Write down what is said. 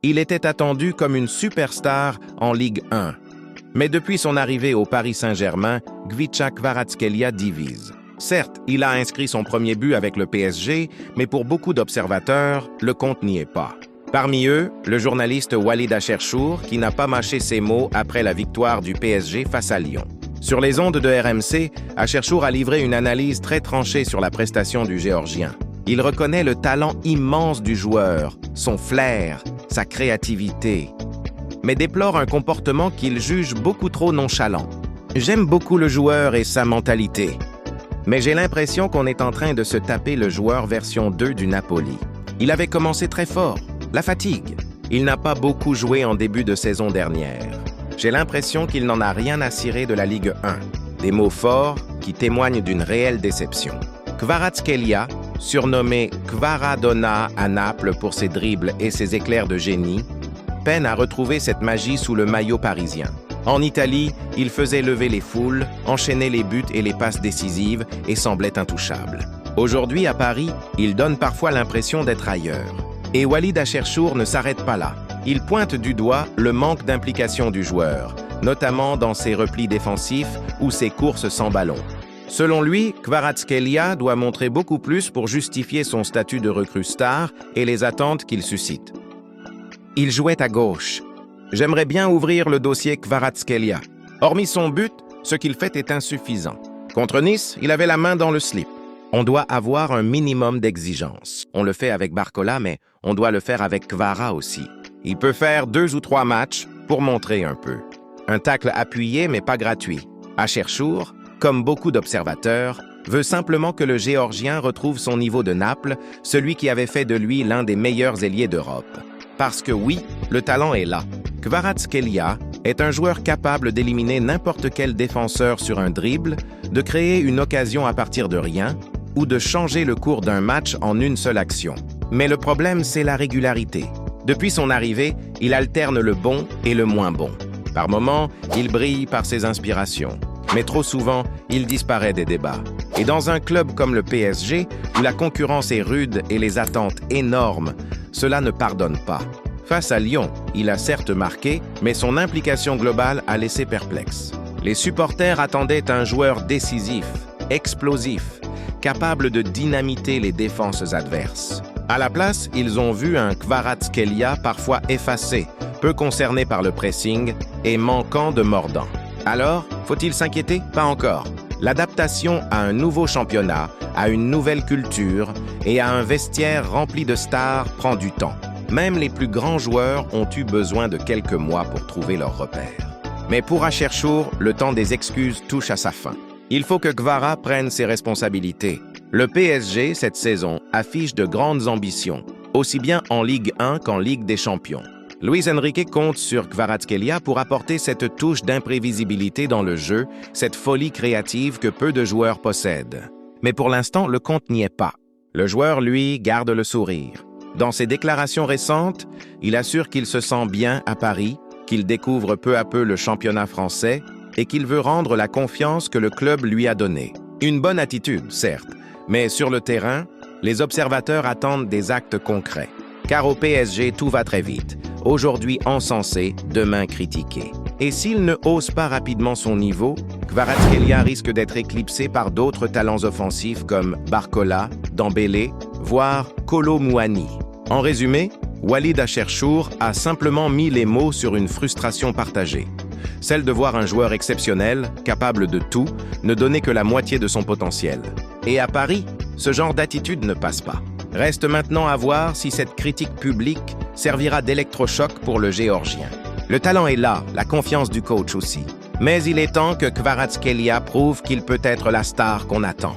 Il était attendu comme une superstar en Ligue 1. Mais depuis son arrivée au Paris Saint-Germain, Khvicha Kvaratskhelia divise. Certes, il a inscrit son premier but avec le PSG, mais pour beaucoup d'observateurs, le compte n'y est pas. Parmi eux, le journaliste Walid Acharchour, qui n'a pas mâché ses mots après la victoire du PSG face à Lyon. Sur les ondes de RMC, Acharchour a livré une analyse très tranchée sur la prestation du Géorgien. Il reconnaît le talent immense du joueur, son flair, sa créativité, mais déplore un comportement qu'il juge beaucoup trop nonchalant. « J'aime beaucoup le joueur et sa mentalité, mais j'ai l'impression qu'on est en train de se taper le joueur version 2 du Napoli. Il avait commencé très fort, la fatigue. Il n'a pas beaucoup joué en début de saison dernière. J'ai l'impression qu'il n'en a rien à cirer de la Ligue 1. » Des mots forts qui témoignent d'une réelle déception. Kvaratskhelia, surnommé Kvaradona à Naples pour ses dribbles et ses éclairs de génie, peine à retrouver cette magie sous le maillot parisien. En Italie, il faisait lever les foules, enchaînait les buts et les passes décisives et semblait intouchable. Aujourd'hui, à Paris, il donne parfois l'impression d'être ailleurs. Et Walid Acharchour ne s'arrête pas là. Il pointe du doigt le manque d'implication du joueur, notamment dans ses replis défensifs ou ses courses sans ballon. Selon lui, Kvaratskhelia doit montrer beaucoup plus pour justifier son statut de recrue star et les attentes qu'il suscite. Il jouait à gauche. J'aimerais bien ouvrir le dossier Kvaratskhelia. Hormis son but, ce qu'il fait est insuffisant. Contre Nice, il avait la main dans le slip. On doit avoir un minimum d'exigence. On le fait avec Barcola, mais on doit le faire avec Kvara aussi. Il peut faire 2 ou 3 matchs pour montrer un peu. Un tacle appuyé, mais pas gratuit. Acharchour, comme beaucoup d'observateurs, veut simplement que le Géorgien retrouve son niveau de Naples, celui qui avait fait de lui l'un des meilleurs ailiers d'Europe. Parce que oui, le talent est là. Kvaratskhelia est un joueur capable d'éliminer n'importe quel défenseur sur un dribble, de créer une occasion à partir de rien, ou de changer le cours d'un match en une seule action. Mais le problème, c'est la régularité. Depuis son arrivée, il alterne le bon et le moins bon. Par moments, il brille par ses inspirations. Mais trop souvent, il disparaît des débats. Et dans un club comme le PSG, où la concurrence est rude et les attentes énormes, cela ne pardonne pas. Face à Lyon, il a certes marqué, mais son implication globale a laissé perplexe. Les supporters attendaient un joueur décisif, explosif, capable de dynamiter les défenses adverses. À la place, ils ont vu un Kvaratskhelia parfois effacé, peu concerné par le pressing et manquant de mordant. Alors, faut-il s'inquiéter? Pas encore. L'adaptation à un nouveau championnat, à une nouvelle culture et à un vestiaire rempli de stars prend du temps. Même les plus grands joueurs ont eu besoin de quelques mois pour trouver leurs repères. Mais pour Acharchour, le temps des excuses touche à sa fin. Il faut que Kvara prenne ses responsabilités. Le PSG, cette saison, affiche de grandes ambitions, aussi bien en Ligue 1 qu'en Ligue des Champions. Luis Enrique compte sur Kvaratskhelia pour apporter cette touche d'imprévisibilité dans le jeu, cette folie créative que peu de joueurs possèdent. Mais pour l'instant, le compte n'y est pas. Le joueur, lui, garde le sourire. Dans ses déclarations récentes, il assure qu'il se sent bien à Paris, qu'il découvre peu à peu le championnat français et qu'il veut rendre la confiance que le club lui a donnée. Une bonne attitude, certes, mais sur le terrain, les observateurs attendent des actes concrets. Car au PSG, tout va très vite. Aujourd'hui encensé, demain critiqué. Et s'il ne hausse pas rapidement son niveau, Kvaratskhelia risque d'être éclipsé par d'autres talents offensifs comme Barcola, Dembélé, voire Kolo Muani. En résumé, Walid Acharchour a simplement mis les mots sur une frustration partagée. Celle de voir un joueur exceptionnel, capable de tout, ne donner que la moitié de son potentiel. Et à Paris, ce genre d'attitude ne passe pas. Reste maintenant à voir si cette critique publique servira d'électrochoc pour le Géorgien. Le talent est là, la confiance du coach aussi. Mais il est temps que Kvaratskhelia prouve qu'il peut être la star qu'on attend.